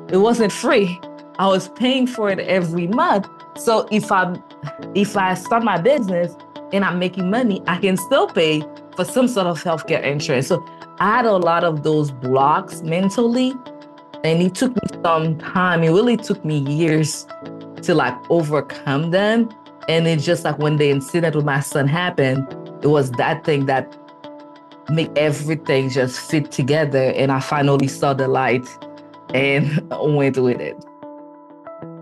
it wasn't free. I was paying for it every month. So if I start my business and I'm making money, I can still pay for some sort of healthcare insurance. So I had a lot of those blocks mentally, and it took me some time. It really took me years to like overcome them. And it's just like when the incident with my son happened, it was that thing that made everything just fit together. And I finally saw the light and went with it.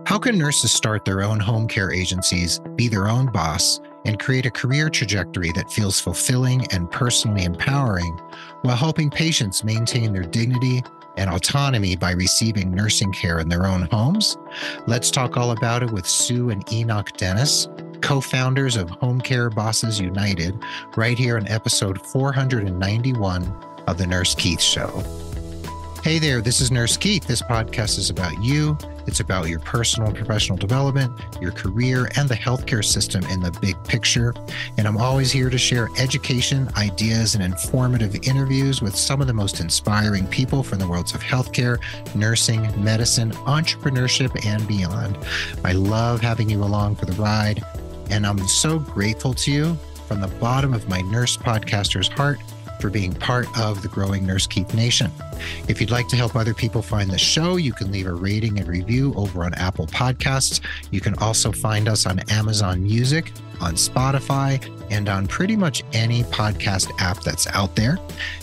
How can nurses start their own home care agencies, be their own boss, and create a career trajectory that feels fulfilling and personally empowering while helping patients maintain their dignity and autonomy by receiving nursing care in their own homes? Let's talk all about it with Sue and Enock Denis, co-founders of Homecare Bosses United, right here in episode 491 of The Nurse Keith Show. Hey there, this is Nurse Keith. This podcast is about you. It's about your personal and professional development, your career, and the healthcare system in the big picture. And I'm always here to share education, ideas, and informative interviews with some of the most inspiring people from the worlds of healthcare, nursing, medicine, entrepreneurship, and beyond. I love having you along for the ride, and I'm so grateful to you from the bottom of my nurse podcaster's heart for being part of the growing Nurse Keith Nation. If you'd like to help other people find the show, you can leave a rating and review over on Apple Podcasts. You can also find us on Amazon Music, on Spotify, and on pretty much any podcast app that's out there.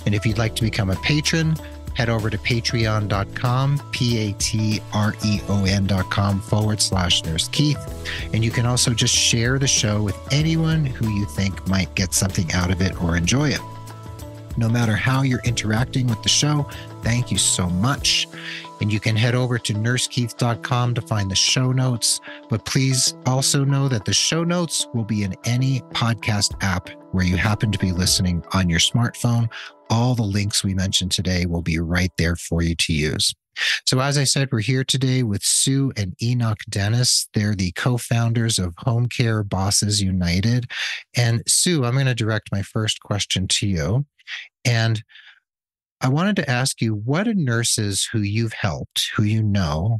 And if you'd like to become a patron, head over to patreon.com, patreon.com/Nurse Keith. And you can also just share the show with anyone who you think might get something out of it or enjoy it. No matter how you're interacting with the show, thank you so much. And you can head over to nursekeith.com to find the show notes. But please also know that the show notes will be in any podcast app where you happen to be listening on your smartphone. All the links we mentioned today will be right there for you to use. So as I said, we're here today with Sue and Enock Denis. They're the co-founders of Homecare Bosses United. And Sue, I'm going to direct my first question to you. And I wanted to ask you, what do nurses who you've helped, who you know,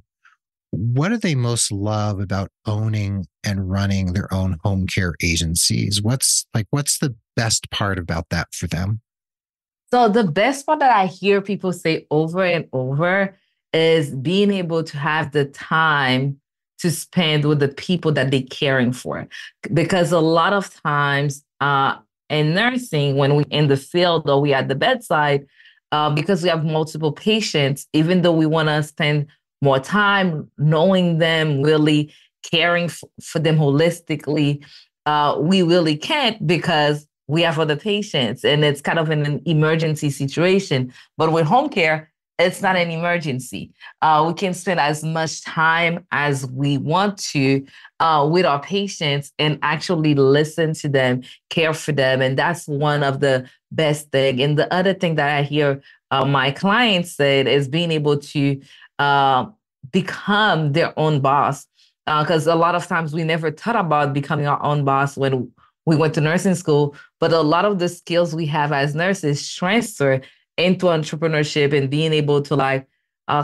what do they most love about owning and running their own home care agencies? What's the best part about that for them? So the best part that I hear people say over and over is being able to have the time to spend with the people that they're caring for. Because a lot of times in nursing, when we're in the field or we're at the bedside, because we have multiple patients, even though we want to spend more time knowing them, really caring for them holistically, we really can't because we have other patients and it's kind of an emergency situation. But with home care, it's not an emergency. We can spend as much time as we want to with our patients and actually listen to them, care for them. And that's one of the best things. And the other thing that I hear my clients say is being able to become their own boss. Because a lot of times we never thought about becoming our own boss when we went to nursing school. But a lot of the skills we have as nurses transfer into entrepreneurship and being able to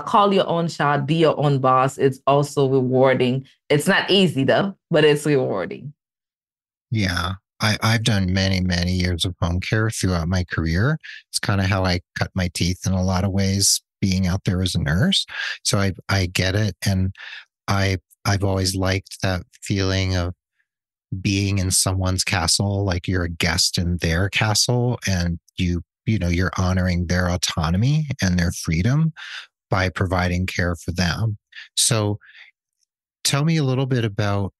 call your own shot, be your own boss. It's also rewarding. It's not easy though, but it's rewarding. Yeah. I've done many, many years of home care throughout my career. It's kind of how I cut my teeth in a lot of ways being out there as a nurse. So I get it. And I've always liked that feeling of being in someone's castle, like you're a guest in their castle and you're honoring their autonomy and their freedom by providing care for them. So tell me a little bit about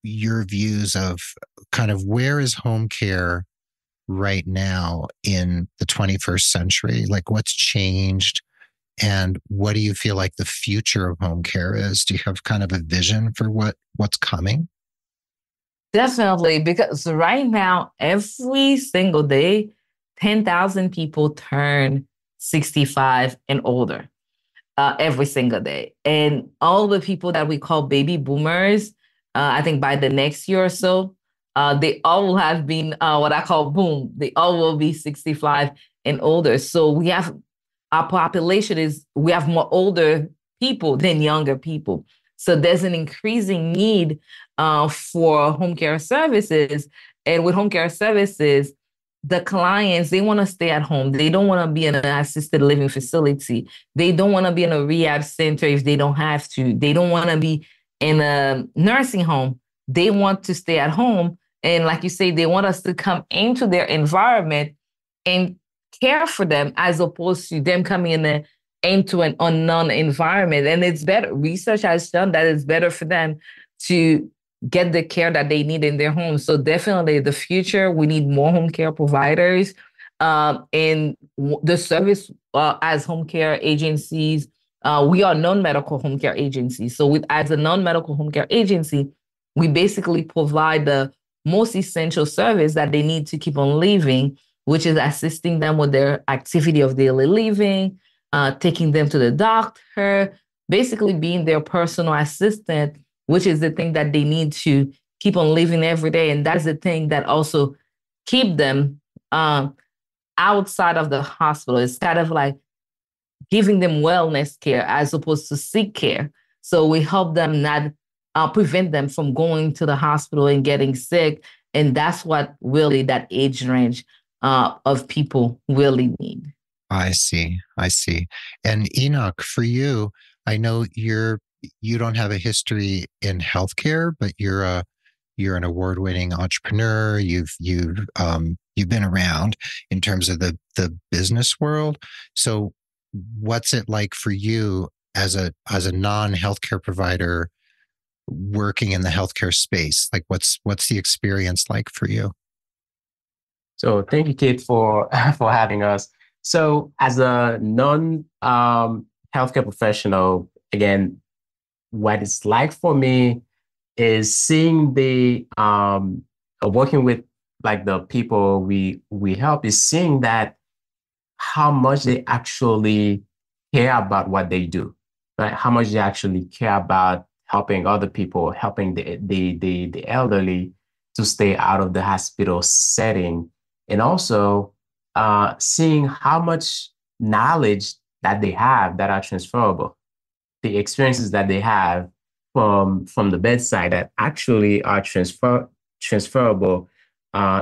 your views of kind of where is home care right now in the 21st century? Like what's changed and what do you feel like the future of home care is? Do you have kind of a vision for what's coming? Definitely, because right now, every single day, 10,000 people turn 65 and older every single day. And all the people that we call baby boomers, I think by the next year or so, they all will have been what I call boom. They all will be 65 and older. So we have more older people than younger people. So there's an increasing need for home care services. And with home care services, the clients, they want to stay at home. They don't want to be in an assisted living facility. They don't want to be in a rehab center if they don't have to. They don't want to be in a nursing home. They want to stay at home. And like you say, they want us to come into their environment and care for them as opposed to them coming into an unknown environment. And it's better. Research has shown that it's better for them to get the care that they need in their home. So definitely the future, we need more home care providers. And the service as home care agencies, we are non-medical home care agencies. So as a non-medical home care agency, we basically provide the most essential service that they need to keep on living, which is assisting them with their activity of daily living, taking them to the doctor, basically being their personal assistant, which is the thing that they need to keep on living every day. And that's the thing that also keep them outside of the hospital. It's kind of like giving them wellness care as opposed to sick care. So we help them not prevent them from going to the hospital and getting sick. And that's what really that age range of people really need. I see. I see. And Enock, for you, I know you don't have a history in healthcare, but you're an award-winning entrepreneur. You've been around in terms of the business world. So what's it like for you as a non-healthcare provider working in the healthcare space? Like what's the experience like for you? So thank you, Kate, for for having us. So as a non healthcare professional, again, what it's like for me is seeing the working with like the people we help is seeing that how much they actually care about what they do, right? How much they actually care about helping other people, helping the elderly to stay out of the hospital setting, and also seeing how much knowledge that they have that are transferable, the experiences that they have from the bedside that actually are transferable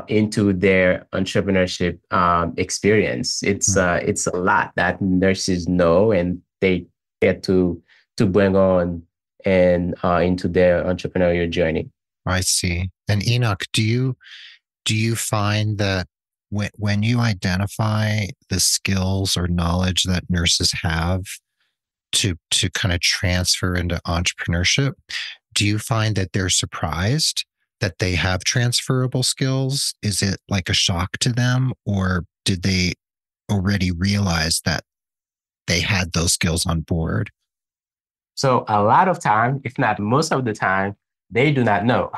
into their entrepreneurship experience. It's a lot that nurses know and they get to bring on and into their entrepreneurial journey. I see. And Enock, do you find that when you identify the skills or knowledge that nurses have to kind of transfer into entrepreneurship, do you find that they're surprised that they have transferable skills? Is it like a shock to them, or did they already realize that they had those skills on board? So a lot of time, if not most of the time, they do not know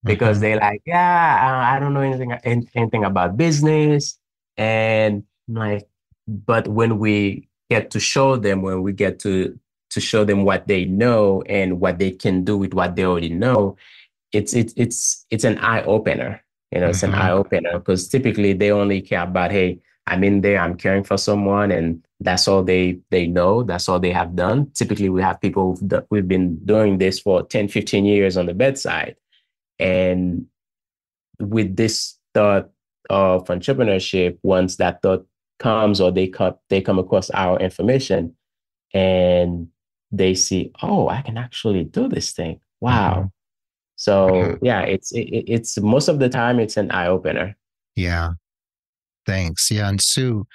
because they like, yeah, I don't know anything about business. And like, but when we get to show them, when we get to show them what they know and what they can do with what they already know, it's an eye opener. You know, it's an eye opener because typically they only care about, hey, I'm in there, I'm caring for someone, and that's all they know. That's all they have done. Typically, we have people we've been doing this for 10, 15 years on the bedside. And with this thought of entrepreneurship, once that thought comes or they come across our information and they see, oh, I can actually do this thing. Wow. So yeah, it's most of the time it's an eye opener. Yeah. Thanks. Yeah. And Sue,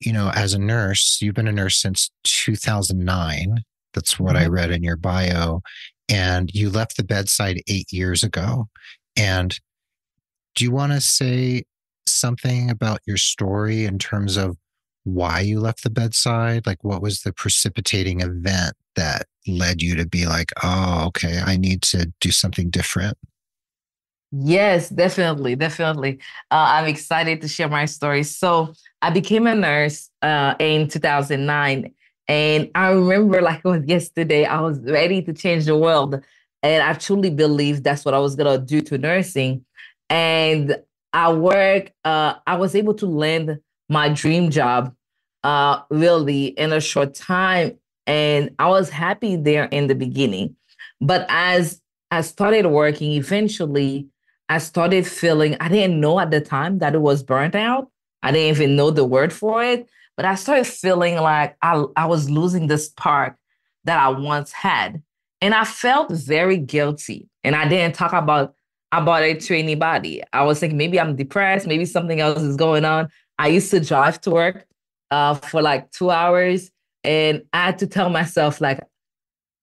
as a nurse, you've been a nurse since 2009. That's what I read in your bio. And you left the bedside 8 years ago. And do you want to say something about your story in terms of why you left the bedside? Like, what was the precipitating event that led you to be like, oh, okay, I need to do something different? Yes, definitely, definitely. I'm excited to share my story. So I became a nurse in 2009. And I remember like it was yesterday, I was ready to change the world. And I truly believed that's what I was going to do to nursing. And I was able to land my dream job really in a short time. And I was happy there in the beginning. But as I started working, eventually I started feeling, I didn't know at the time that it was burnt out. I didn't even know the word for it. But I started feeling like I was losing this spark that I once had. And I felt very guilty. And I didn't talk about it to anybody. I was thinking maybe I'm depressed, maybe something else is going on. I used to drive to work for like 2 hours, and I had to tell myself like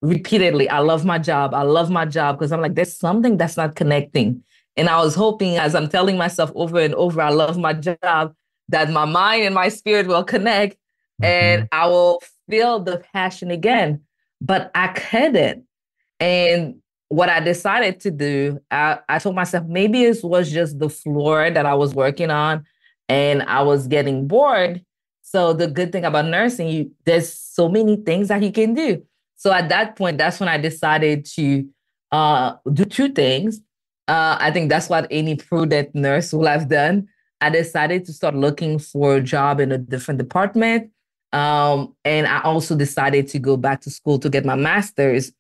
repeatedly, I love my job. I love my job because I'm like, there's something that's not connecting. And I was hoping as I'm telling myself over and over, I love my job, that my mind and my spirit will connect Mm-hmm. and I will feel the passion again. But I couldn't. And what I decided to do, I told myself maybe it was just the floor that I was working on and I was getting bored. So the good thing about nursing, there's so many things that you can do. So at that point, that's when I decided to do two things. I think that's what any prudent nurse will have done. I decided to start looking for a job in a different department. And I also decided to go back to school to get my master's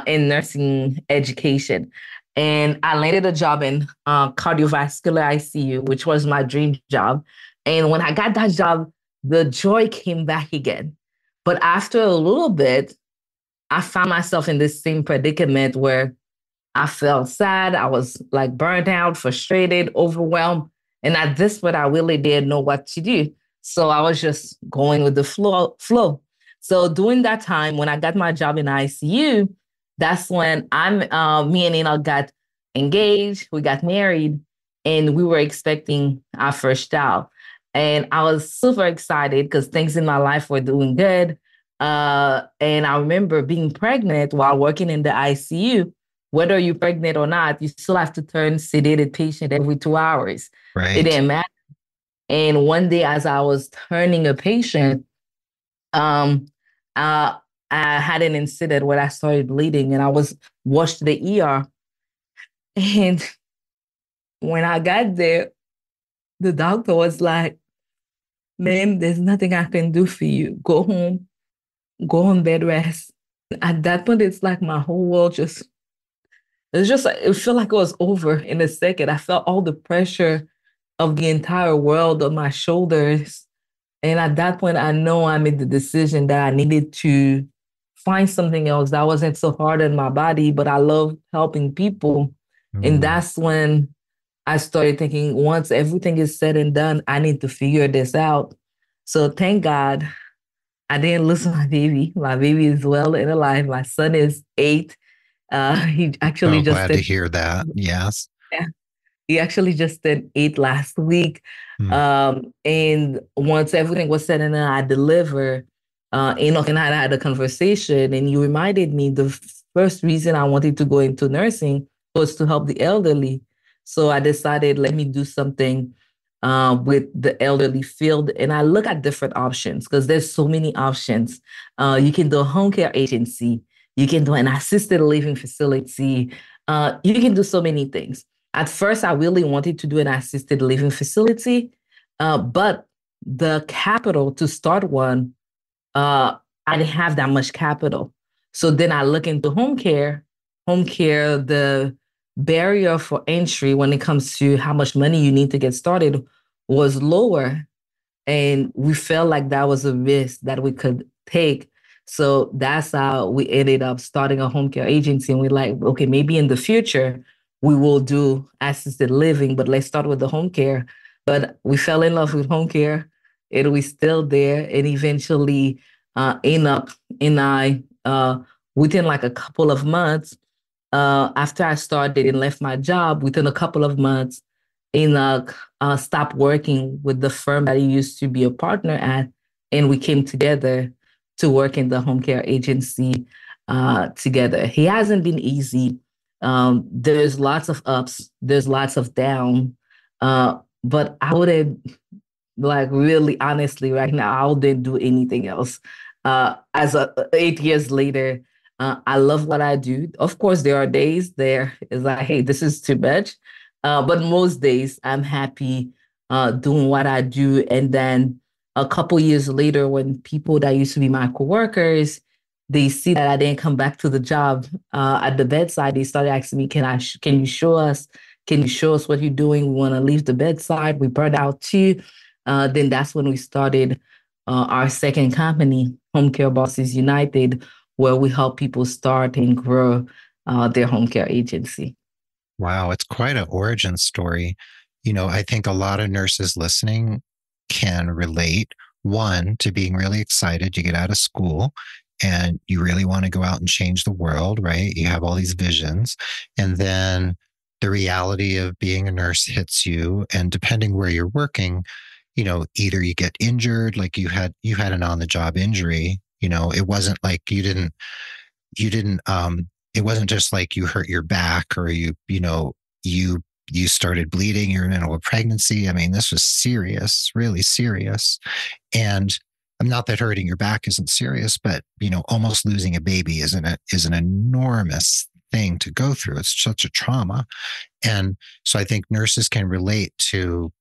in nursing education. And I landed a job in cardiovascular ICU, which was my dream job. And when I got that job, the joy came back again. But after a little bit, I found myself in this same predicament where I felt sad. I was like burnt out, frustrated, overwhelmed. And at this point, I really didn't know what to do. So I was just going with the flow. So during that time, when I got my job in ICU, that's when me and Enoch got engaged. We got married, and we were expecting our first child. And I was super excited because things in my life were doing good. And I remember being pregnant while working in the ICU. Whether you're pregnant or not, you still have to turn sedated patient every 2 hours. It Right. didn't matter. And one day, as I was turning a patient, um, uh, I had an incident where I started bleeding, and I was rushed to the ER. And when I got there, the doctor was like, "Ma'am, there's nothing I can do for you. Go on bed rest." At that point, it's like my whole world just it's just like it felt like it was over in a second. I felt all the pressure of the entire world on my shoulders. And at that point, I know I made the decision that I needed to find something else that wasn't so hard on my body, but I love helping people. And Ooh. that's when I started thinking, once everything is said and done, I need to figure this out. So thank God I didn't lose my baby. My baby is well and alive. My son is 8. He actually So just glad to turned hear that. Yes. He actually just turned 8 last week. Mm. And once everything was said and done, I delivered. Enoch and I had a conversation, and you reminded me the first reason I wanted to go into nursing was to help the elderly. So I decided, let me do something with the elderly field. And I look at different options because there's so many options. You can do a home care agency, you can do an assisted living facility, you can do so many things. At first, I really wanted to do an assisted living facility, but the capital to start one, I didn't have that much capital. So then I look into home care. Home care, the barrier for entry when it comes to how much money you need to get started was lower. And we felt like that was a risk that we could take. So that's how we ended up starting a home care agency. And we're like, okay, maybe in the future we will do assisted living, but let's start with the home care. But we fell in love with home care, and we still there. And eventually, Enoch and I, within like a couple of months, after I started and left my job, within a couple of months, Enoch stopped working with the firm that he used to be a partner at, and we came together to work in the home care agency together. He hasn't been easy. There's lots of ups, there's lots of down, but I wouldn't like really honestly right now. I wouldn't do anything else. As 8 years later, I love what I do. Of course, there are days there is like, hey, this is too much. But most days I'm happy doing what I do. And then a couple years later, when people that used to be my coworkers they see that I didn't come back to the job at the bedside, they started asking me, can you show us? Can you show us what you're doing? We want to leave the bedside. We burned out too. Then that's when we started our second company, Homecare Bosses United, where we help people start and grow their home care agency. Wow, it's quite an origin story. I think a lot of nurses listening can relate, one, to being really excited. You get out of school and you really want to go out and change the world, right? You have all these visions. And then the reality of being a nurse hits you. And depending where you're working, either you get injured, like you had an on-the-job injury. It wasn't like you didn't it wasn't just like you hurt your back or you started bleeding, you're in the middle of pregnancy. I mean, this was serious, really serious. And not that hurting your back isn't serious, but almost losing a baby is an enormous thing to go through. It's such a trauma. And so I think nurses can relate to,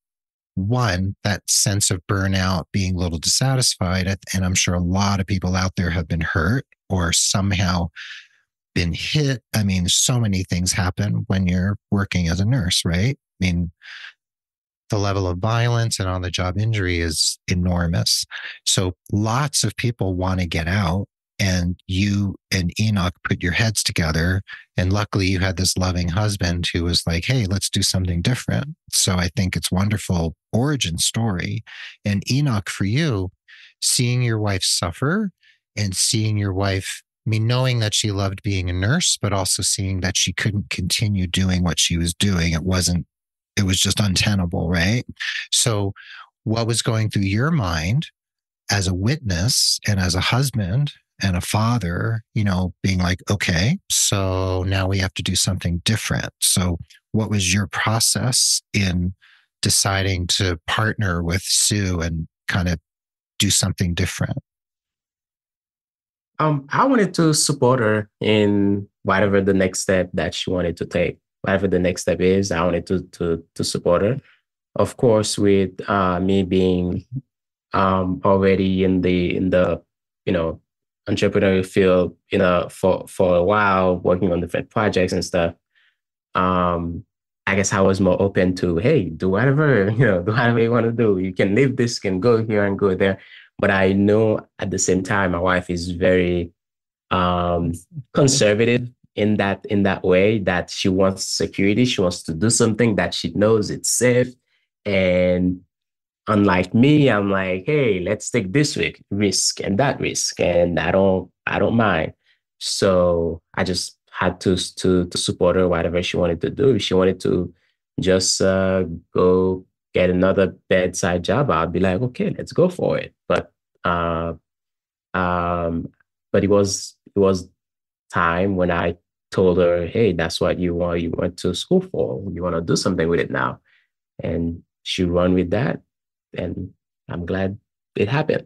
one, that sense of burnout, being a little dissatisfied. And I'm sure a lot of people out there have been hurt or somehow been hit. I mean, so many things happen when you're working as a nurse, right? I mean, the level of violence and on the job injury is enormous. So lots of people want to get out, and you and Enock put your heads together. And luckily you had this loving husband who was like, hey, let's do something different. So I think it's wonderful origin story. And Enock, for you, seeing your wife suffer and seeing your wife, I mean, knowing that she loved being a nurse, but also seeing that she couldn't continue doing what she was doing. It was just untenable, right? So what was going through your mind as a witness and as a husband and a father, being like, okay, so now we have to do something different. So what was your process in deciding to partner with Sue and kind of do something different? I wanted to support her in whatever the next step that she wanted to take. Whatever the next step is, I wanted to support her. Of course, with me being already in the entrepreneurial field, for a while, working on different projects and stuff. I guess I was more open to, hey, do whatever, do whatever you want to do. You can leave this, can go here and go there. But I know at the same time, my wife is very conservative in that way, that she wants security. She wants to do something that she knows it's safe. And unlike me, I'm like, hey, let's take this risk and that risk, and I don't mind. So I just had to support her whatever she wanted to do. If she wanted to just go get another bedside job, I'd be like, okay, let's go for it. Uh, um, but it was time when I told her, hey, that's what you went to school for. You want to do something with it now, and she run with that, and I'm glad it happened.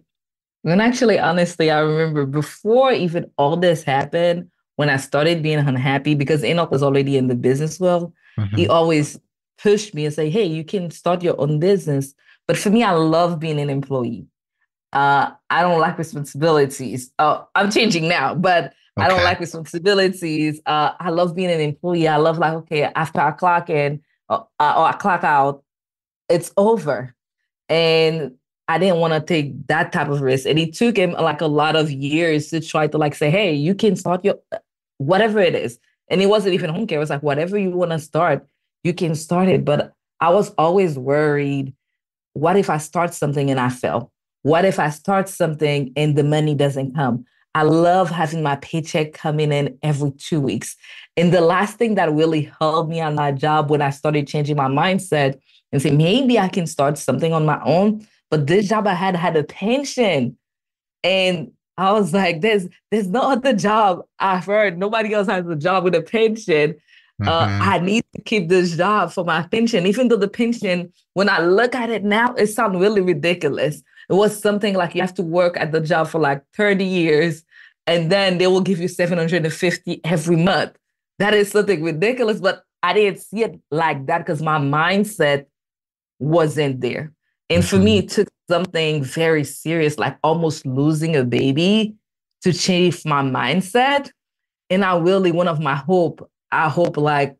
And actually, honestly, I remember before even all this happened, when I started being unhappy, because Enoch was already in the business world, he Mm-hmm. always pushed me and say, hey, you can start your own business. But for me, I love being an employee. I don't like responsibilities. I'm changing now, but I don't Okay. like responsibilities. I love being an employee. I love like, okay, after I clock in or I clock out, it's over. And I didn't want to take that type of risk. And it took him like a lot of years to try to like say, hey, you can start your whatever it is. And it wasn't even home care. It was like whatever you want to start, you can start it. But I was always worried, what if I start something and I fail? What if I start something and the money doesn't come? I love having my paycheck coming in every 2 weeks. And the last thing that really helped me on my job when I started changing my mindset and say, maybe I can start something on my own. But this job I had a pension. And I was like, there's no other job I've heard. Nobody else has a job with a pension. Mm-hmm. I need to keep this job for my pension, even though the pension, when I look at it now, it sounds really ridiculous. It was something like you have to work at the job for like 30 years, and then they will give you 750 every month. That is something ridiculous, but I didn't see it like that because my mindset wasn't there. And for me, Mm-hmm. it took something very serious, like almost losing a baby, to change my mindset. And I hope like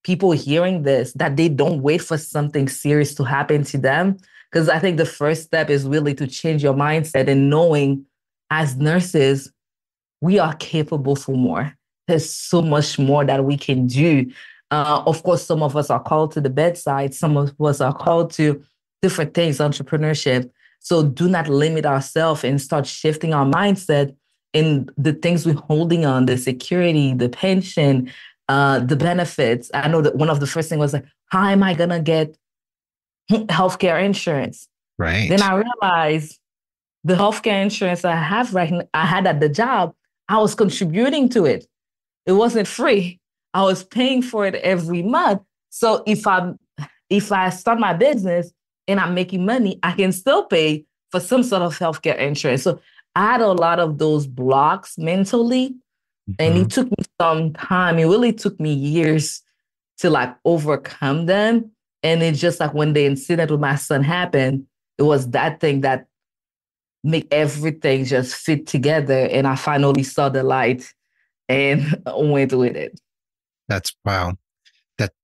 people hearing this, that they don't wait for something serious to happen to them. Because I think the first step is really to change your mindset and knowing as nurses, we are capable for more. There's so much more that we can do. Of course, some of us are called to the bedside, some of us are called to different things, entrepreneurship. So do not limit ourselves and start shifting our mindset in the things we're holding on, the security, the pension, the benefits. I know that one of the first things was like, how am I going to get healthcare insurance? Then Right. I realized the healthcare insurance I had at the job, I was contributing to it. It wasn't free. I was paying for it every month. So if I start my business and I'm making money, I can still pay for some sort of healthcare insurance. So I had a lot of those blocks mentally, and Hmm. it took me some time. It really took me years to like overcome them. And it's just like when the incident with my son happened, it was that thing that make everything just fit together. And I finally saw the light and went with it. That's wow.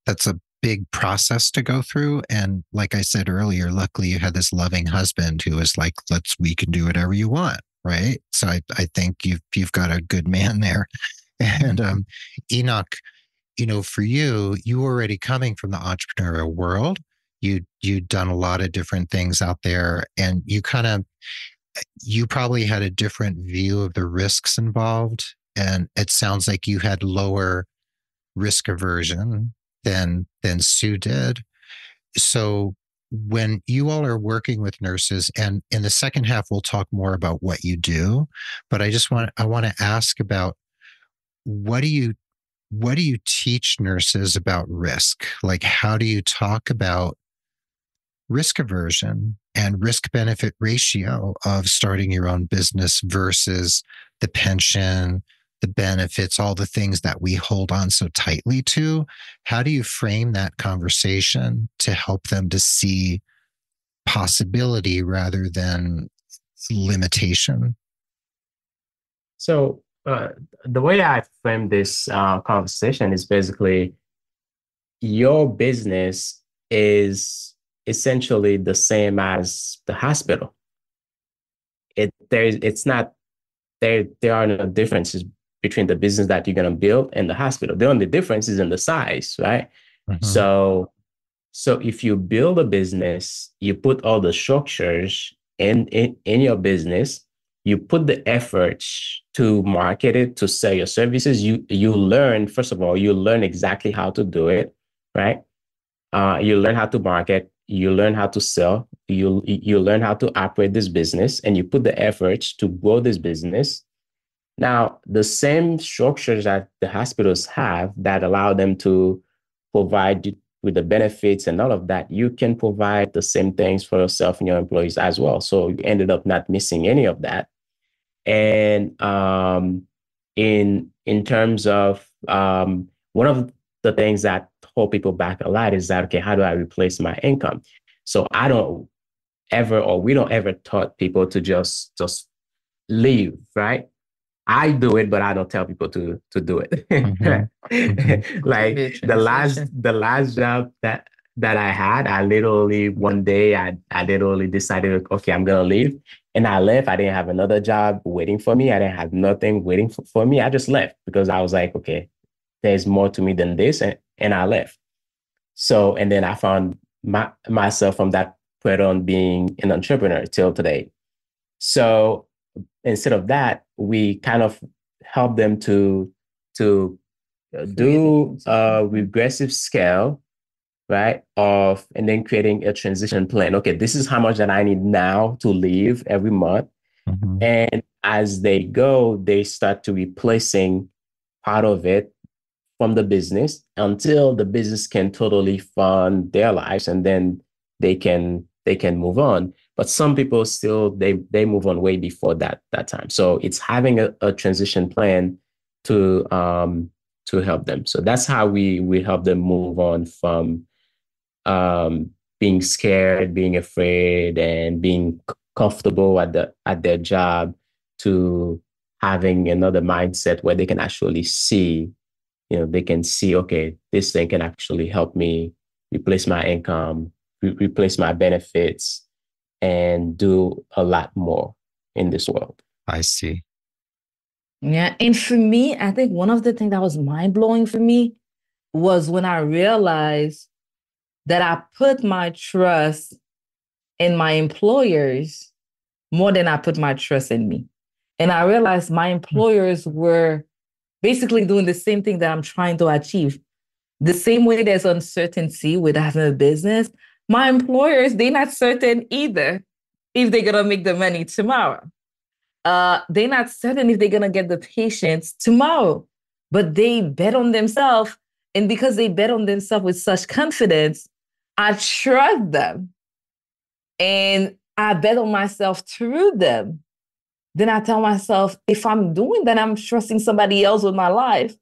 That's a big process to go through. And like I said earlier, luckily you had this loving husband who was like, we can do whatever you want. Right. So I think you've got a good man there. And Enock, for you were already coming from the entrepreneurial world. You'd done a lot of different things out there, and you probably had a different view of the risks involved. And it sounds like you had lower risk aversion than Sue did. So when you all are working with nurses, and in the second half we'll talk more about what you do, but I want to ask about what do you teach nurses about risk? Like, how do you talk about risk aversion and risk benefit ratio of starting your own business versus the pension, the benefits, all the things that we hold on so tightly to? How do you frame that conversation to help them to see possibility rather than limitation? So the way I frame this conversation is basically your business is essentially the same as the hospital. It's not there are no differences between the business that you're going to build and the hospital. The only difference is in the size, right? Mm-hmm. So if you build a business, you put all the structures in your business, you put the efforts to market it, to sell your services. You learn, first of all, you learn exactly how to do it, right? You learn how to market, you learn how to sell, you learn how to operate this business, and you put the efforts to grow this business. Now, the same structures that the hospitals have that allow them to provide you with the benefits and all of that, you can provide the same things for yourself and your employees as well. So you ended up not missing any of that. And in terms of one of the things that hold people back a lot is that, okay, how do I replace my income? So I don't ever, or we don't ever taught people to just leave, right? I do it, but I don't tell people to do it. Mm-hmm. Mm-hmm. Like the last job that I had, I literally one day I literally decided, okay, I'm gonna leave. And I left. I didn't have another job waiting for me. I didn't have nothing waiting for me. I just left because I was like, okay, there's more to me than this. And I left. So, and then I found myself from that point on being an entrepreneur till today. So instead of that, we kind of help them to do a regressive scale, right? Of and then creating a transition plan. Okay, this is how much that I need now to leave every month. Mm-hmm. And as they go, they start to replacing part of it from the business until the business can totally fund their lives, and then they can move on. But some people still they move on way before that time. So it's having a transition plan to help them. So that's how we help them move on from being scared, being afraid, and being comfortable at their job to having another mindset where they can actually see, they can see, okay, this thing can actually help me replace my income, replace my benefits, and do a lot more in this world. I see. Yeah. And for me, I think one of the things that was mind blowing for me was when I realized that I put my trust in my employers more than I put my trust in me. And I realized my employers were basically doing the same thing that I'm trying to achieve. The same way there's uncertainty with having a business, my employers, they're not certain either if they're going to make the money tomorrow. They're not certain if they're going to get the patients tomorrow, but they bet on themselves. And because they bet on themselves with such confidence, I trust them and I bet on myself through them. Then I tell myself, if I'm doing that, I'm trusting somebody else with my life.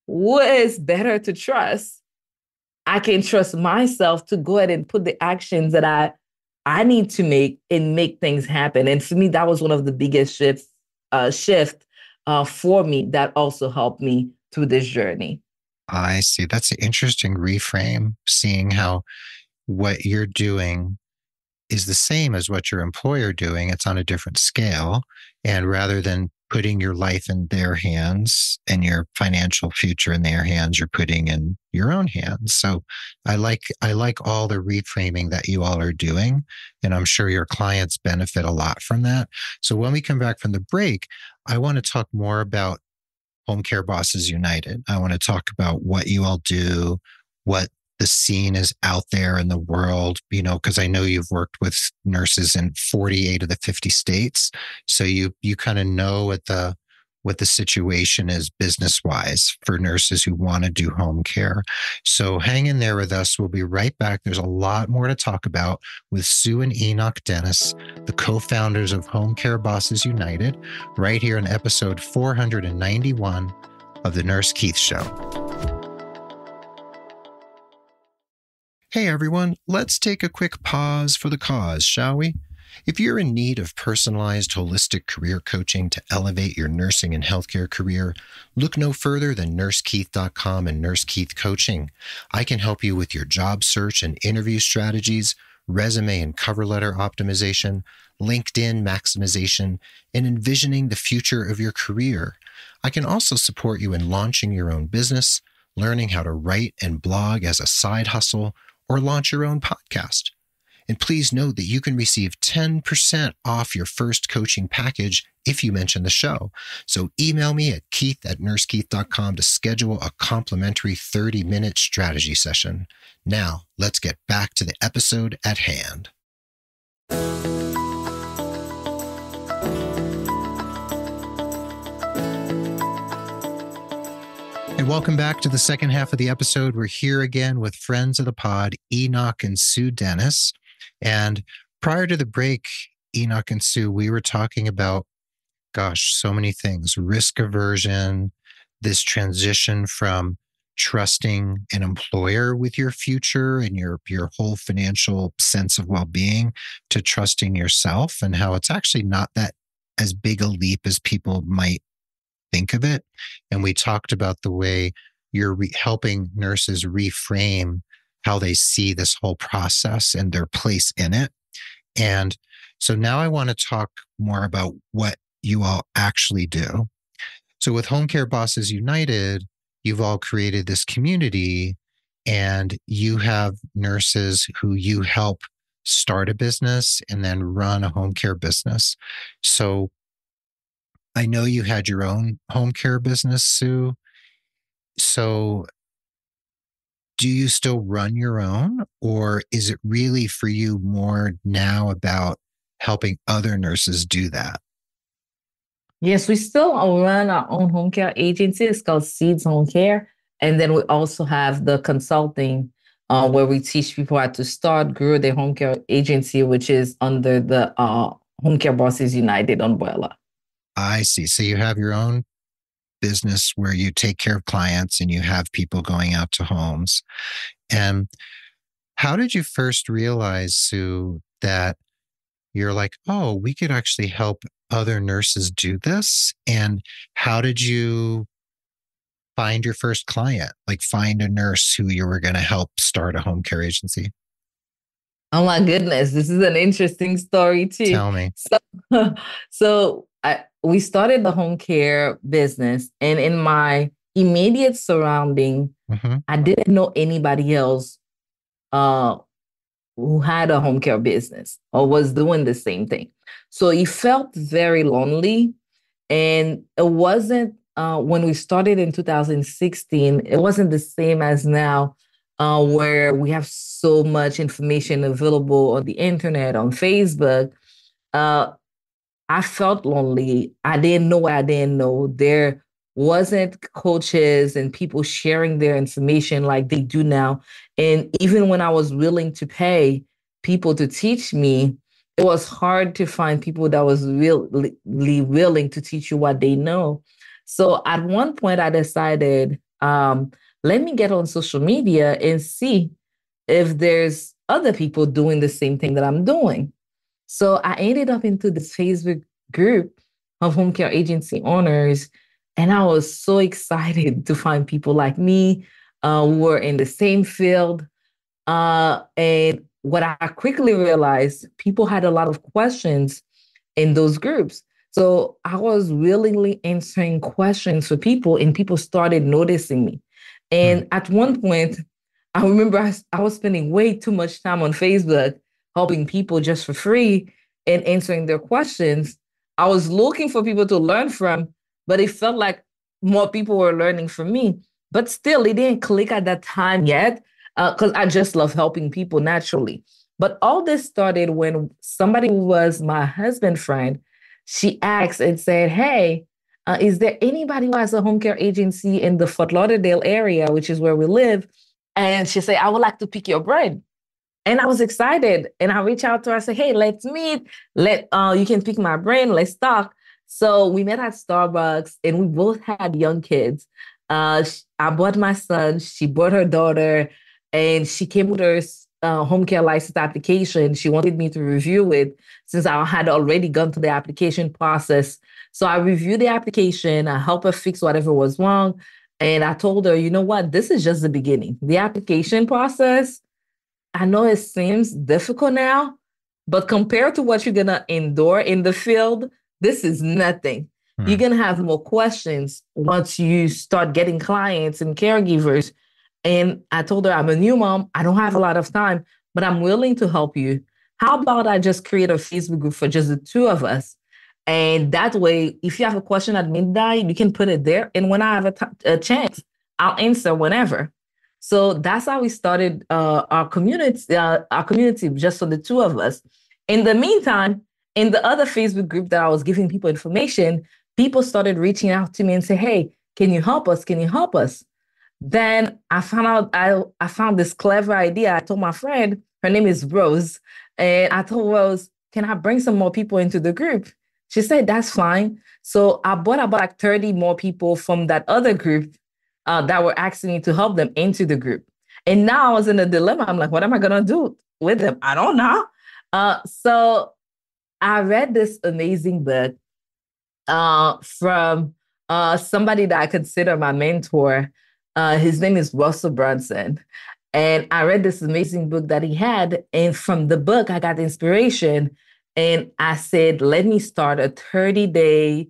What is better to trust? I can trust myself to go ahead and put the actions that I need to make and make things happen. And for me, that was one of the biggest shift for me that also helped me through this journey. I see. That's an interesting reframe, seeing how what you're doing is the same as what your employer doing. It's on a different scale. And rather than putting your life in their hands and your financial future in their hands, you're putting in your own hands. So I like all the reframing that you all are doing. And I'm sure your clients benefit a lot from that. So when we come back from the break, I want to talk more about Homecare Bosses United. I want to talk about what you all do, what the scene is out there in the world, because I know you've worked with nurses in 48 of the 50 states. So you kind of know what the situation is business wise for nurses who want to do home care. So hang in there with us. We'll be right back. There's a lot more to talk about with Sue and Enock Denis, the co-founders of Homecare Bosses United, right here in episode 491 of The Nurse Keith Show. Hey everyone, let's take a quick pause for the cause, shall we? If you're in need of personalized, holistic career coaching to elevate your nursing and healthcare career, look no further than nursekeith.com and Nurse Keith Coaching. I can help you with your job search and interview strategies, resume and cover letter optimization, LinkedIn maximization, and envisioning the future of your career. I can also support you in launching your own business, learning how to write and blog as a side hustle, or launch your own podcast. And please note that you can receive 10% off your first coaching package if you mention the show. So email me at keith@nursekeith.com to schedule a complimentary 30-minute strategy session. Now, let's get back to the episode at hand. And welcome back to the second half of the episode. We're here again with friends of the pod, Enock and Sue Denis. And prior to the break, Enock and Sue, we were talking about, so many things: risk aversion, this transition from trusting an employer with your future and your whole financial sense of well-being to trusting yourself, and how it's actually not that as big a leap as people might think of it. And we talked about the way you're helping nurses reframe how they see this whole process and their place in it. And so now I want to talk more about what you all actually do. So with Homecare Bosses United, you've all created this community, and you have nurses who you help start a business and then run a home care business. So I know you had your own home care business, Sue. So do you still run your own, or is it really for you more now about helping other nurses do that? Yes, we still run our own home care agency. It's called Seeds Home Care. And then we also have the consulting where we teach people how to start, grow their home care agency, which is under the Homecare Bosses United umbrella. I see. So you have your own business where you take care of clients and you have people going out to homes. And how did you first realize, Sue, that you're like, oh, we could actually help other nurses do this. And how did you find your first client? Like find a nurse who you were going to help start a home care agency? Oh my goodness, this is an interesting story too. Tell me. We started the home care business, and in my immediate surrounding, Mm-hmm. I didn't know anybody else uh, who had a home care business or was doing the same thing. So it felt very lonely. And it wasn't when we started in 2016, it wasn't the same as now, where we have so much information available on the internet, on Facebook. Uh, I felt lonely. I didn't know what I didn't know. There wasn't coaches and people sharing their information like they do now. And even when I was willing to pay people to teach me, it was hard to find people that was really willing to teach you what they know. So at one point, I decided, let me get on social media and see if there's other people doing the same thing that I'm doing. So I ended up into this Facebook group of home care agency owners, and I was so excited to find people like me who were in the same field. And what I quickly realized, people had a lot of questions in those groups. So I was willingly answering questions for people, and people started noticing me. Hmm. And at one point, I remember I was spending way too much time on Facebook helping people just for free and answering their questions. I was looking for people to learn from, but it felt like more people were learning from me. But still, it didn't click at that time yet because I just love helping people naturally. But all this started when somebody who was my husband friend, she asked and said, "Hey, is there anybody who has a home care agency in the Fort Lauderdale area, which is where we live?" And she said, "I would like to pick your brain." And I was excited. And I reached out to her. I said, "Hey, let's meet. You can pick my brain. Let's talk." So we met at Starbucks, and we both had young kids. I brought my son. She brought her daughter, and she came with her home care license application. She wanted me to review it since I had already gone through the application process. So I reviewed the application. I helped her fix whatever was wrong. And I told her, you know what? This is just the beginning. The application process, I know it seems difficult now, but compared to what you're going to endure in the field, this is nothing. You're Hmm. going to have more questions once you start getting clients and caregivers. And I told her, I'm a new mom. I don't have a lot of time, but I'm willing to help you. How about I just create a Facebook group for just the two of us? And that way, if you have a question at midnight, you can put it there. And when I have a chance, I'll answer whenever. So that's how we started our community just for the two of us. In the meantime, in the other Facebook group that I was giving people information, people started reaching out to me and say, "Hey, can you help us? Can you help us?" Then I found this clever idea. I told my friend, her name is Rose, and I told Rose, "Can I bring some more people into the group?" She said, "That's fine." So I brought about like 30 more people from that other group that were asking me to help them into the group. And now I was in a dilemma. I'm like, what am I going to do with them? I don't know. So I read this amazing book from somebody that I consider my mentor. His name is Russell Brunson. And I read this amazing book that he had. And from the book, I got inspiration. And I said, let me start a 30-day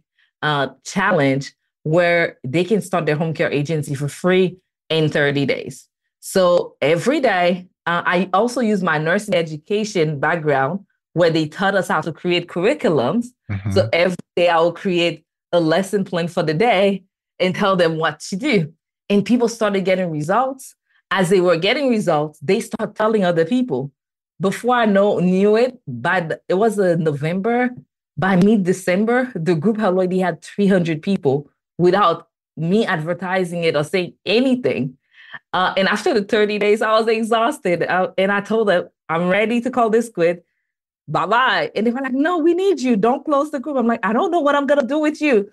challenge where they can start their home care agency for free in 30 days. So every day, I also use my nursing education background where they taught us how to create curriculums. Mm-hmm. So every day I will create a lesson plan for the day and tell them what to do. And people started getting results. As they were getting results, they start telling other people. Before I knew it, it was November. By mid-December, the group already had 300 people without me advertising it or saying anything. And after the 30 days, I was exhausted. And I told them, I'm ready to call this quit. Bye-bye. And they were like, no, we need you. Don't close the group. I'm like, I don't know what I'm going to do with you.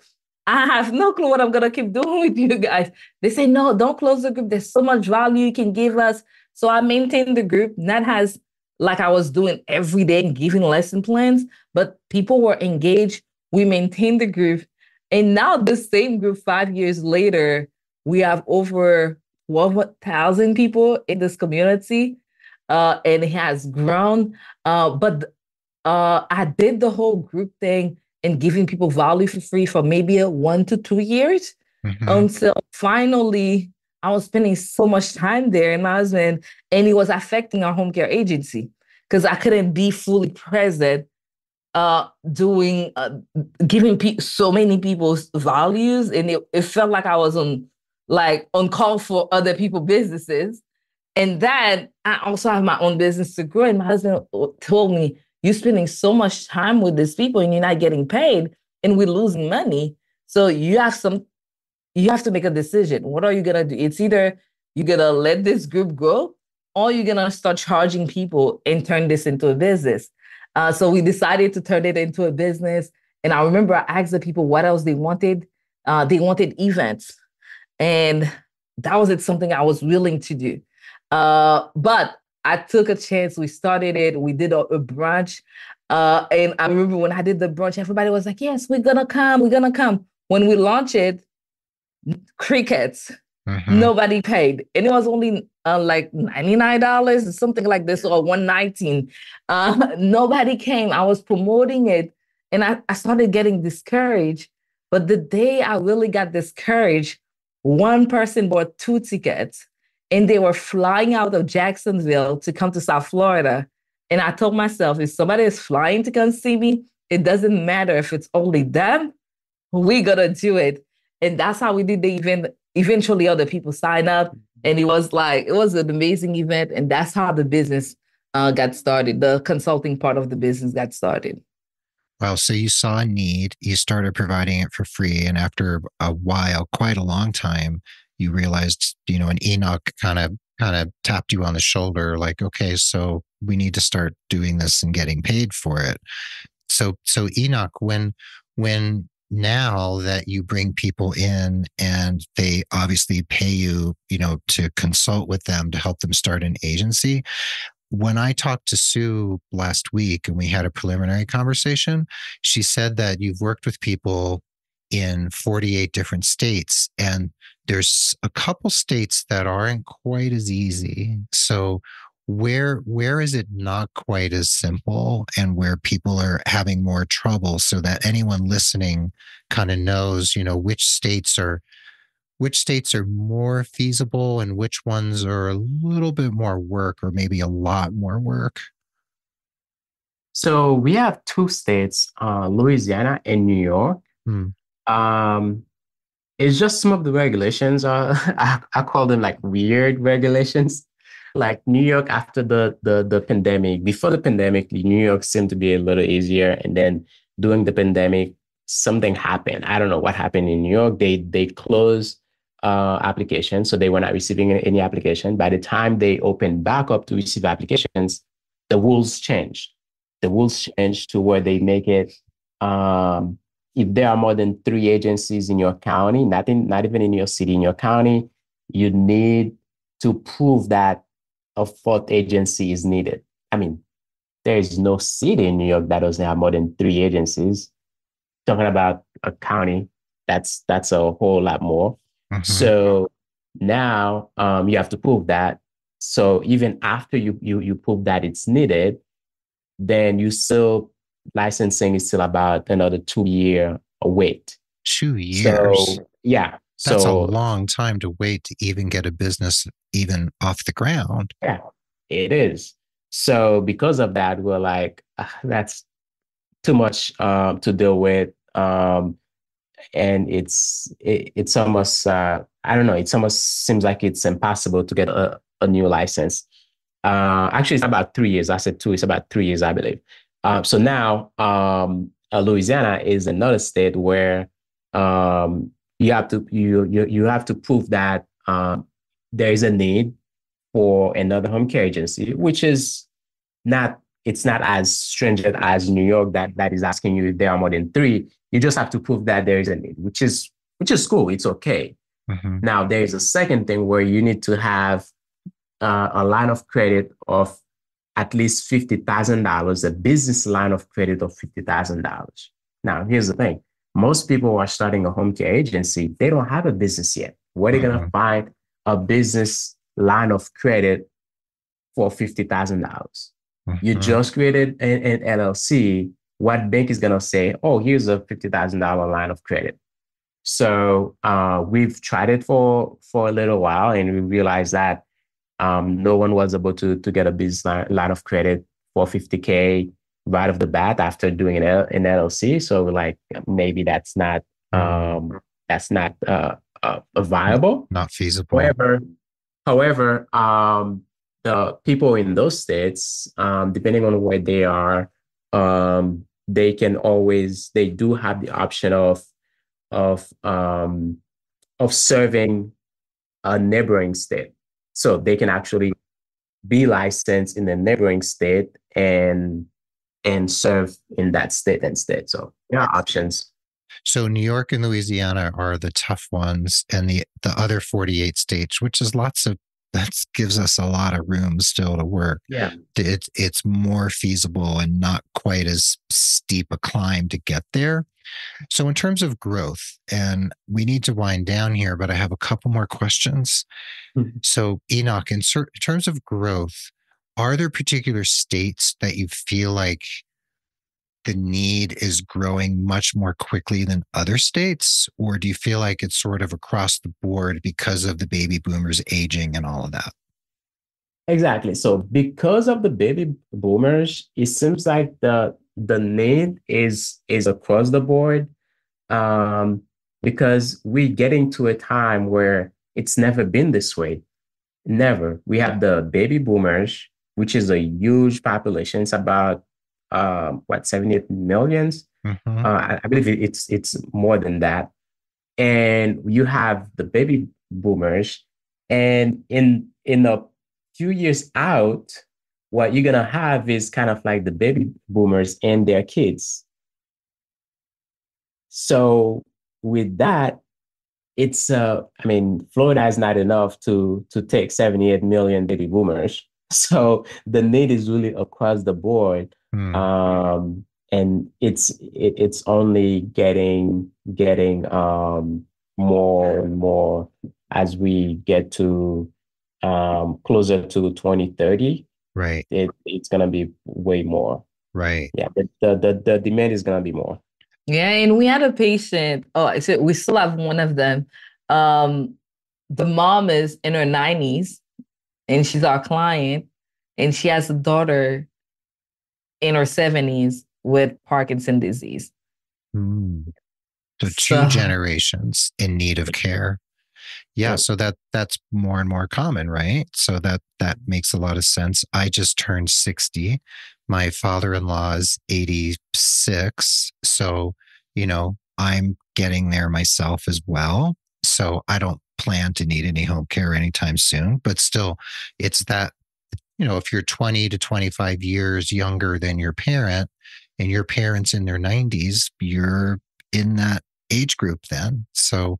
I have no clue what I'm going to keep doing with you guys. They say, no, don't close the group. There's so much value you can give us. So I maintained the group. That has like I was doing every day and giving lesson plans, but people were engaged. We maintained the group. And now the same group 5 years later, we have over 12,000 people in this community. And it has grown. But I did the whole group thing and giving people value for free for maybe 1 to 2 years Mm-hmm. until finally I was spending so much time there and my husband, and it was affecting our home care agency because I couldn't be fully present doing giving so many people's values, and it felt like I was on call for other people businesses. And that I also have my own business to grow. And my husband told me, you're spending so much time with these people and you're not getting paid and we're losing money. So you have to make a decision. What are you gonna do? It's either you're gonna let this group go or you're gonna start charging people and turn this into a business. So we decided to turn it into a business. And I remember I asked the people what else they wanted. They wanted events. And that was something I was willing to do. But I took a chance. We started it. We did a brunch. And I remember when I did the brunch, everybody was like, yes, we're going to come. We're going to come. When we launched it, crickets. Mm-hmm. Nobody paid. And it was only like $99 or something like this, or 119. Nobody came. I was promoting it and I started getting discouraged. But the day I really got discouraged, one person bought 2 tickets and they were flying out of Jacksonville to come to South Florida. And I told myself, if somebody is flying to come see me, it doesn't matter if it's only them, we gotta do it. And that's how we did the event. Eventually other people signed up and it was an amazing event. And that's how the business got started. The consulting part of the business got started. Well, so you saw a need, you started providing it for free, and after a while, quite a long time, you realized, and Enock kind of tapped you on the shoulder, like, okay, so we need to start doing this and getting paid for it. So Enock, when now that you bring people in and they obviously pay you, to consult with them to help them start an agency. When I talked to Sue last week and we had a preliminary conversation, she said that you've worked with people in 48 different states, and there's a couple states that aren't quite as easy. So where is it not quite as simple, and where people are having more trouble, so that anyone listening kind of knows, which states are more feasible and which ones are a little bit more work or maybe a lot more work? So we have two states, Louisiana and New York. Hmm. Um, it's just some of the regulations are I call them like weird regulations. Like New York after the pandemic, before the pandemic, New York seemed to be a little easier. And then during the pandemic, something happened. I don't know what happened in New York. They closed applications, so they were not receiving any application. By the time they opened back up to receive applications, the rules changed. The rules changed to where they make it if there are more than 3 agencies in your county, not even in your city, in your county, you need to prove that a fourth agency is needed. I mean, there is no city in New York that doesn't have more than 3 agencies. Talking about a county, that's a whole lot more. Mm-hmm. So now you have to prove that. So even after you prove that it's needed, then you still licensing is still about another 2 year wait. 2 years. So yeah. That's a So long time to wait to even get a business even off the ground. yeah, it is. So because of that, we're like, that's too much to deal with. And it's almost I don't know, it's almost seems like it's impossible to get a new license. Actually, it's about 3 years. I said two. It's about 3 years, I believe. So now, Louisiana is another state where you have to prove that there is a need for another home care agency, which is not it's not as stringent as New York that is asking you if there are more than 3. You just have to prove that there is a need, which is cool. It's okay. Mm-hmm. Now there is a second thing where you need to have a line of credit of at least $50,000, a business line of credit of $50,000. Now, here's the thing. Most people who are starting a home care agency, they don't have a business yet. Where are they going to find a business line of credit for $50,000? You just created an LLC. What bank is going to say, oh, here's a $50,000 line of credit? So we've tried it for a little while, and we realized that no one was able to get a business line of credit for $50K right off the bat after doing an LLC. So we're like, maybe that's not viable, not feasible. However, the people in those states, depending on where they are, they do have the option of serving a neighboring state. So they can actually be licensed in the neighboring state and serve in that state instead. So there are options. So New York and Louisiana are the tough ones, and the other 48 states, which is that gives us a lot of room still to work. Yeah. It's more feasible and not quite as steep a climb to get there. So in terms of growth, and we need to wind down here, but I have a couple more questions. Mm-hmm. So Enock, in terms of growth, are there particular states that you feel like the need is growing much more quickly than other states? Or do you feel like it's sort of across the board because of the baby boomers aging and all of that? Exactly. So because of the baby boomers, it seems like the need is across the board, because we're getting to a time where it's never been this way. Never. We have the baby boomers, which is a huge population. It's about 78 millions. Mm-hmm. I believe it's more than that. And you have the baby boomers, and in a few years out, what you're gonna have is kind of like the baby boomers and their kids. So with that, it's Florida is not enough to take 78 million baby boomers. So the need is really across the board. And it's only getting more and more as we get to closer to 2030. Right. It's gonna be way more. Right. Yeah, the demand is gonna be more. Yeah, and we had a patient. Oh, so we still have one of them. The mom is in her 90s, and she's our client, and she has a daughter in her 70s with Parkinson's disease. So two generations in need of care. Yeah, right. So that's more and more common, right? So that makes a lot of sense. I just turned 60. My father-in-law is 86. So, I'm getting there myself as well. So I don't plan to need any home care anytime soon, but still it's that, if you're 20 to 25 years younger than your parent and your parent's in their 90s, you're in that age group then. So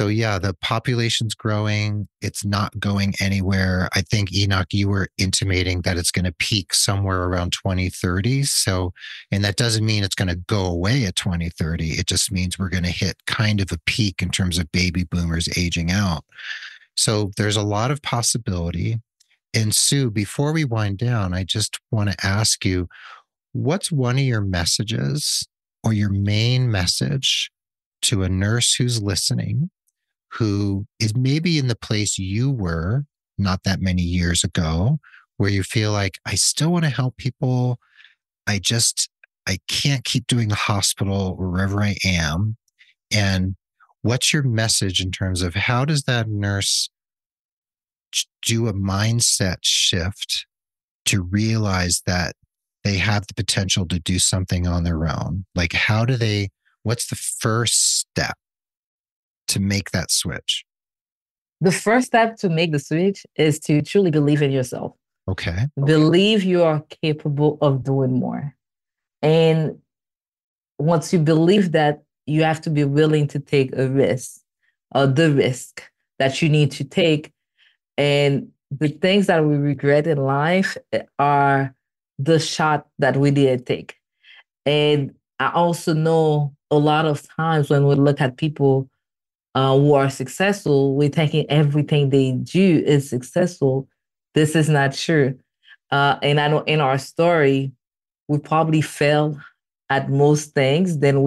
yeah, the population's growing. It's not going anywhere. I think, Enock, you were intimating that it's going to peak somewhere around 2030. So, and that doesn't mean it's going to go away at 2030. It just means we're going to hit kind of a peak in terms of baby boomers aging out. So there's a lot of possibility. And Sue, before we wind down, I just want to ask you, what's one of your messages or your main message to a nurse who's listening, who is maybe in the place you were not that many years ago, where you feel like, I still want to help people. I can't keep doing the hospital wherever I am. And what's your message in terms of how does that nurse do a mindset shift to realize that they have the potential to do something on their own? Like, what's the first step to make that switch? The first step to make the switch is to truly believe in yourself. Okay. Believe you are capable of doing more. And once you believe that, you have to be willing to take a risk, or the risk that you need to take. And the things that we regret in life are the shot that we didn't take. And I also know a lot of times when we look at people who are successful, we're thinking everything they do is successful. This is not true. And I know in our story, we probably fail at most things. Not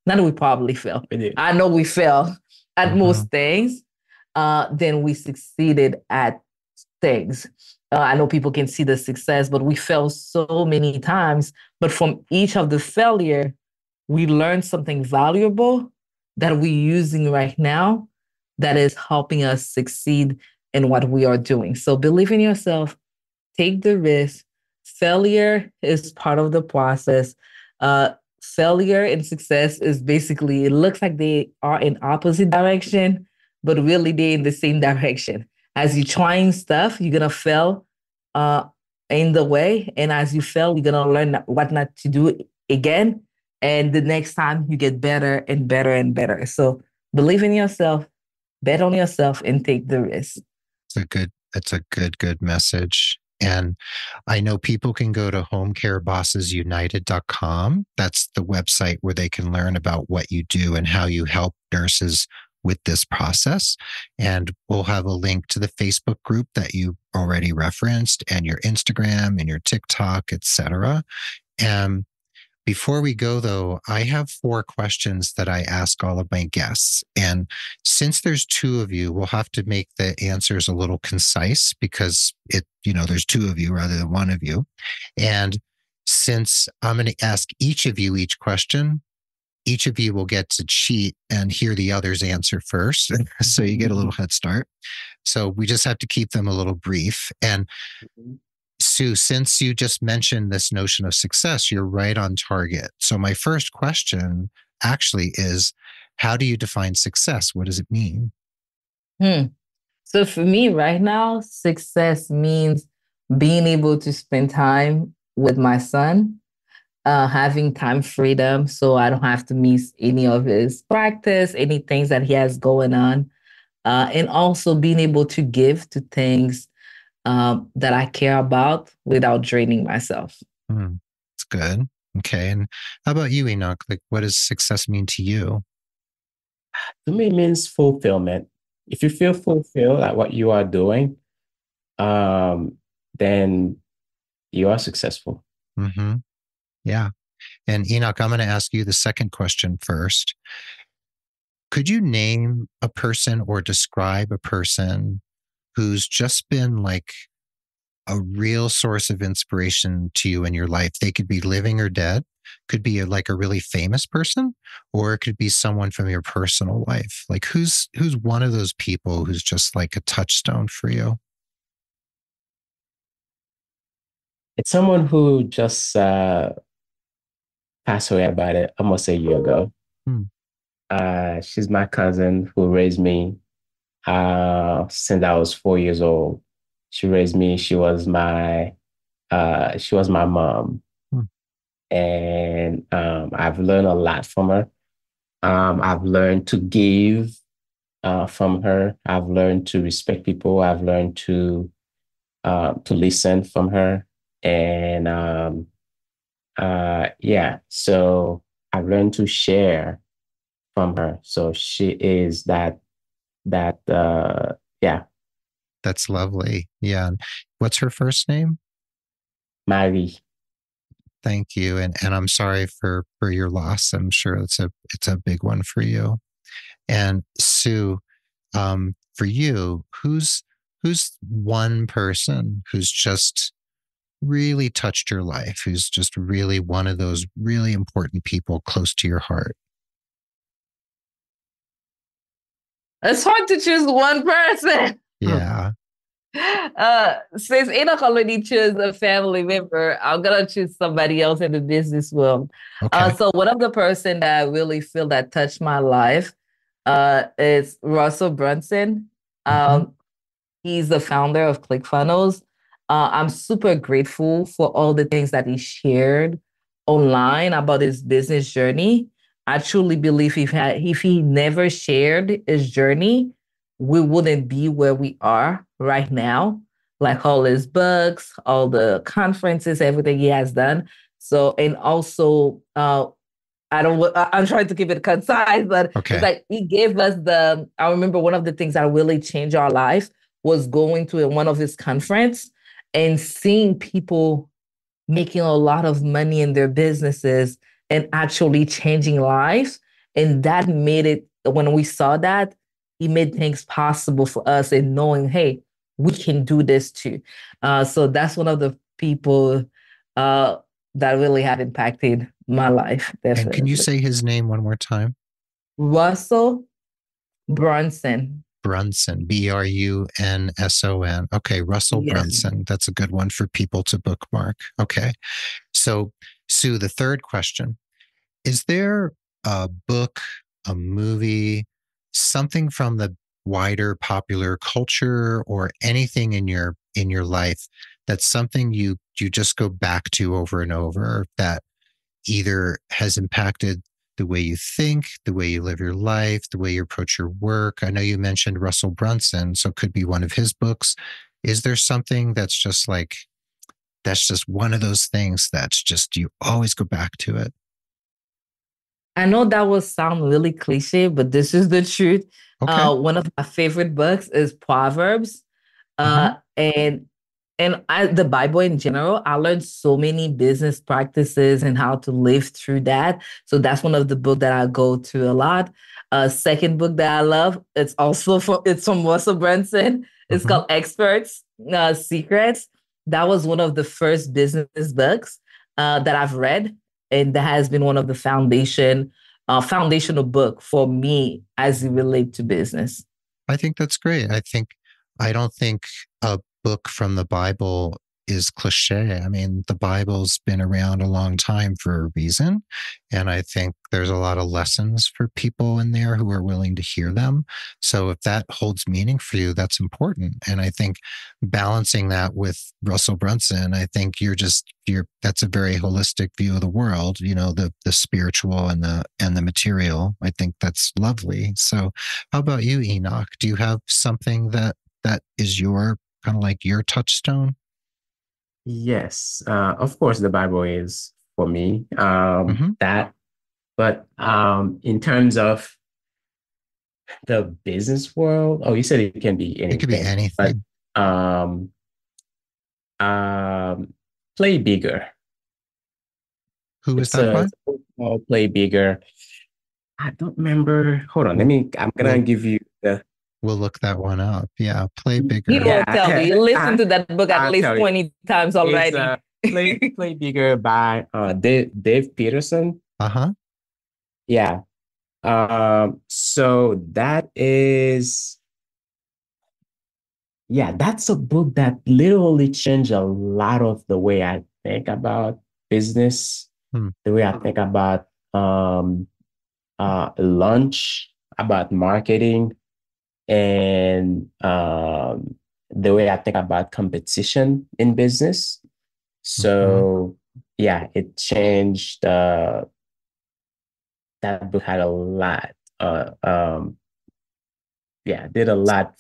that we probably fail. I know we fail at most things. Then we succeeded at things. I know people can see the success, but we fail so many times. But from each of the failure, we learn something valuable that we're using right now that is helping us succeed in what we are doing. So believe in yourself, take the risk. Failure is part of the process. Failure and success is basically, it looks like they are in opposite direction, but really they're in the same direction. As you're trying stuff, you're gonna fail uh, in the way, and as you fail, you're gonna learn what not to do again. And the next time, you get better and better and better. So believe in yourself, bet on yourself, and take the risk. It's a good message. And I know people can go to homecarebossesunited.com. That's the website where they can learn about what you do and how you help nurses with this process. And we'll have a link to the Facebook group that you already referenced, and your Instagram and your TikTok, etc. And before we go, though, I have 4 questions that I ask all of my guests. And since there's 2 of you, we'll have to make the answers a little concise because there's 2 of you rather than 1 of you. And since I'm going to ask each of you each question, each of you will get to cheat and hear the other's answer first. So you get a little head start. So we just have to keep them a little brief. And Sue, since you just mentioned this notion of success, you're right on target. So my first question actually is, how do you define success? What does it mean? So for me right now, success means being able to spend time with my son, having time freedom so I don't have to miss any of his practice, any things that he has going on, and also being able to give to things that I care about without draining myself. That's good. Okay. And how about you, Enock? Like, what does success mean to you? To me, it means fulfillment. If you feel fulfilled at what you are doing, then you are successful. Yeah. And Enock, I'm going to ask you the second question first. Could you name a person or describe a person who's just been like a real source of inspiration to you in your life? They could be living or dead, could be like a really famous person, or it could be someone from your personal life. Like who's one of those people who's just like a touchstone for you? It's someone who just passed away about almost a year ago. She's my cousin who raised me since I was 4 years old. She raised me. She was my mom. And I've learned a lot from her. I've learned to give from her. I've learned to respect people. I've learned to listen from her. And so I've learned to share from her. So she is that. That's lovely. Yeah. What's her first name? Marie. Thank you. And I'm sorry for your loss. I'm sure it's a big one for you. And Sue, for you, who's one person who's just really touched your life, who's just really one of those really important people close to your heart? It's hard to choose one person. Yeah. Since Enock already chose a family member, I'm gonna choose somebody else in the business world. Okay. So one of the person that I really feel that touched my life is Russell Brunson. He's the founder of ClickFunnels. I'm super grateful for all the things that he shared online about his business journey. I truly believe if he never shared his journey, we wouldn't be where we are right now. like all his books, all the conferences, everything he has done. So, and also, I'm trying to keep it concise, but it's Okay. like he gave us I remember one of the things that really changed our life was going to one of his conference and seeing people making a lot of money in their businesses and actually changing lives. And that made it, when we saw that, it made things possible for us and knowing, hey, we can do this too. So that's one of the people uh, that really have impacted my life, And can you definitely. say his name one more time? Russell Brunson. Brunson, Brunson. Okay, Russell Yes. Brunson. That's a good one for people to bookmark. Okay. So, Sue, the third question, is there a book, a movie, something from the wider popular culture or anything in your life that's something you just go back to over and over that either has impacted the way you think, the way you live your life, the way you approach your work? I know you mentioned Russell Brunson, so it could be one of his books. Is there something that's just like, that's just one of those things that's just, you always go back to it? I know that will sound really cliche, but this is the truth. Okay. One of my favorite books is Proverbs. Mm-hmm. And the Bible in general, I learned so many business practices and how to live through that. So that's one of the books that I go to a lot. Second book that I love, it's from Russell Brunson. It's Mm-hmm. called Experts Secrets. That was one of the first business books that I've read, and that has been one of the foundational book for me as it relates to business. I think that's great. I don't think a book from the Bible is cliche. I mean, the Bible's been around a long time for a reason. And I think there's a lot of lessons for people in there who are willing to hear them. So if that holds meaning for you, that's important. And I think balancing that with Russell Brunson, I think that's a very holistic view of the world, the spiritual and the material. I think that's lovely. So how about you, Enoch? Do you have something that is your kind of like your touchstone? Yes, of course, the Bible is for me. Mm-hmm. That, but in terms of the business world, oh, you said it can be It could be anything, but anything. um, um, Play Bigger. Who is It's that by? it's a book called Play Bigger. I don't remember. Hold on, We'll I'm gonna we'll give you the. we'll look that one up. Yeah, play He bigger. will tell you. Yeah, You listen to that book at I'll least tell you. 20 times It's already. Play Bigger by Dave Peterson. Uh-huh. Yeah. So that is, yeah, that's a book that literally changed a lot of the way I think about business, Hmm. the way I think about lunch, about marketing, and the way I think about competition in business. Mm-hmm. So yeah, it changed. That book had a lot. Yeah, did a lot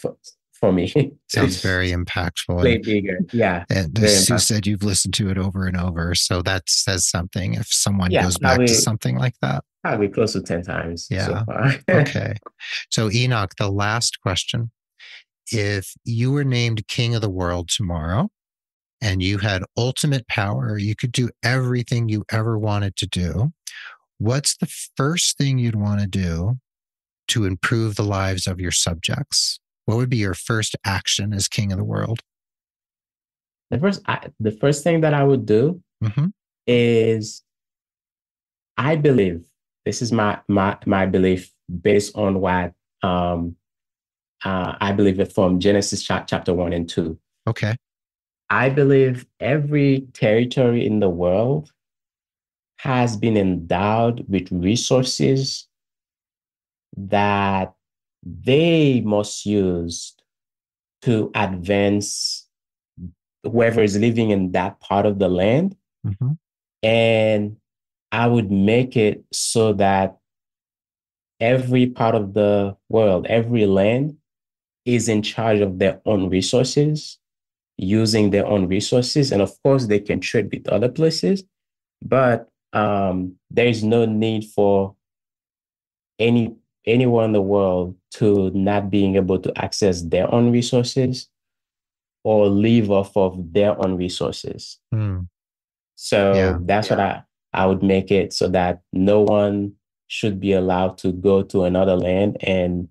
for me. Sounds very impactful. Play Bigger. Yeah, And very Sue impactful. said you've listened to it over and over. So that says something if someone Yeah, goes back to something like that. probably close to 10 times so Yeah. far. Okay. So Enoch, the last question. If you were named king of the world tomorrow and you had ultimate power, you could do everything you ever wanted to do. What's the first thing you'd want to do to improve the lives of your subjects? What would be your first action as king of the world? The first thing that I would do Mm-hmm. is I believe this is my belief based on what I believe it from Genesis chapter 1 and 2. Okay. I believe every territory in the world has been endowed with resources that they must use to advance whoever is living in that part of the land. Mm-hmm. And I would make it so that every part of the world, every land is in charge of their own resources using their own resources. And of course, they can trade with other places, but there is no need for anyone in the world to not being able to access their own resources or live off of their own resources. Mm. So Yeah. that's what I would make it so that no one should be allowed to go to another land and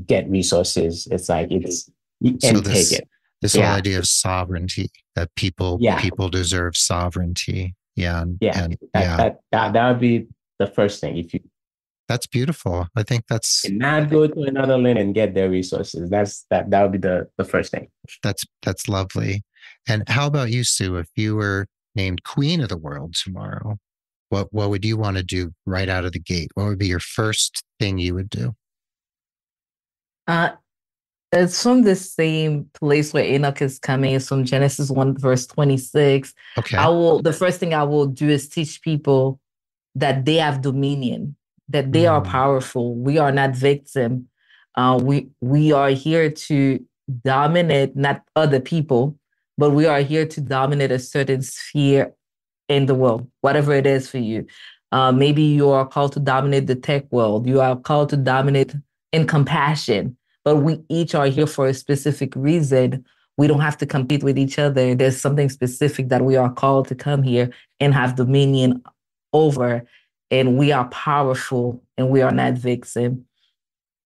get resources. It's like So and take it. this whole Yeah. idea of sovereignty, that people Yeah. deserve sovereignty. Yeah. Yeah. And yeah, That would be the first thing. If you that's beautiful. I think that's cannot go to another land and get their resources, that would be the first thing. that's lovely. And how about you, Sue? If you were named queen of the world tomorrow, what would you want to do right out of the gate? What would be your first thing you would do? It's from the same place where Enoch is coming. It's from Genesis 1, verse 26. Okay. The first thing I will do is teach people that they have dominion, that they are powerful. We are not victim. We are here to dominate not other people, but we are here to dominate a certain sphere in the world, whatever it is for you. Maybe you are called to dominate the tech world. You are called to dominate in compassion, but we each are here for a specific reason. We don't have to compete with each other. There's something specific that we are called to come here and have dominion over, and we are powerful and we are not victim.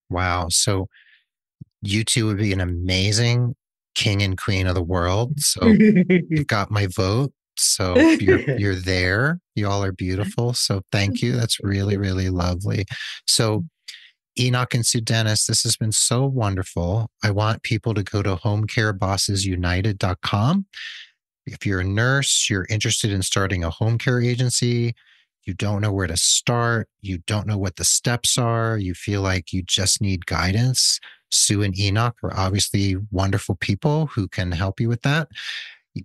Wow. So you two would be an amazing king and queen of the world. So you've got my vote. So you're there. You all are beautiful. So thank you. That's really, really lovely. So Enock and Sue Denis, this has been so wonderful. I want people to go to homecare.bossesunited.com. If you're a nurse, you're interested in starting a home care agency, you don't know where to start, you don't know what the steps are, you feel like you just need guidance, Sue and Enock are obviously wonderful people who can help you with that.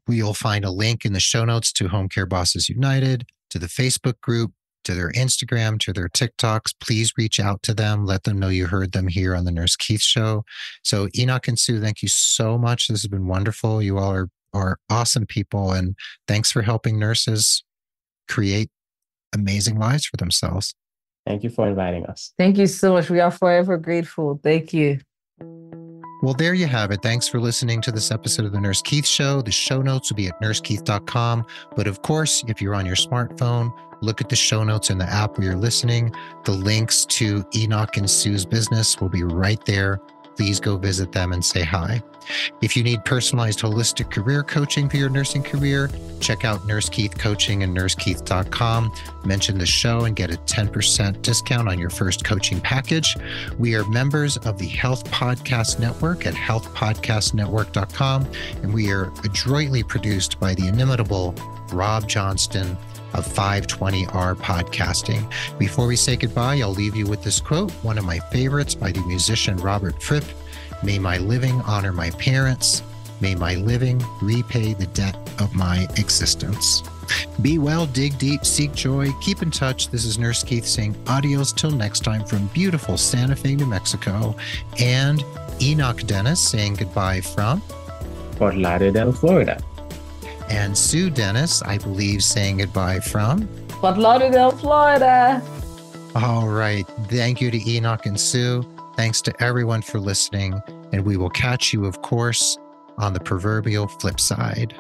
You'll find a link in the show notes to Homecare Bosses United, to the Facebook group, to their Instagram, to their TikToks. Please reach out to them. Let them know you heard them here on the Nurse Keith Show. So Enock and Sue, thank you so much. This has been wonderful. You all are awesome people. And thanks for helping nurses create amazing lives for themselves. Thank you for inviting us. Thank you so much. We are forever grateful. Thank you. Well, there you have it. Thanks for listening to this episode of the Nurse Keith Show. The show notes will be at nursekeith.com. But of course, if you're on your smartphone, look at the show notes in the app where you're listening. The links to Enock and Sue's business will be right there. Please go visit them and say hi. If you need personalized holistic career coaching for your nursing career, check out Nurse Keith Coaching and nursekeith.com. Mention the show and get a 10% discount on your first coaching package. We are members of the Health Podcast Network at healthpodcastnetwork.com, and we are adroitly produced by the inimitable Rob Johnston of 520R Podcasting. Before we say goodbye, I'll leave you with this quote, one of my favorites by the musician Robert Fripp. May my living honor my parents. May my living repay the debt of my existence. Be well, dig deep, seek joy, keep in touch. This is Nurse Keith saying adios till next time from beautiful Santa Fe, New Mexico. And Enock Denis saying goodbye from Fort Lauderdale, Florida. And Sue Denis, I believe, saying goodbye from Fort Lauderdale, Florida. All right. Thank you to Enock and Sue. Thanks to everyone for listening. And we will catch you, of course, on the proverbial flip side.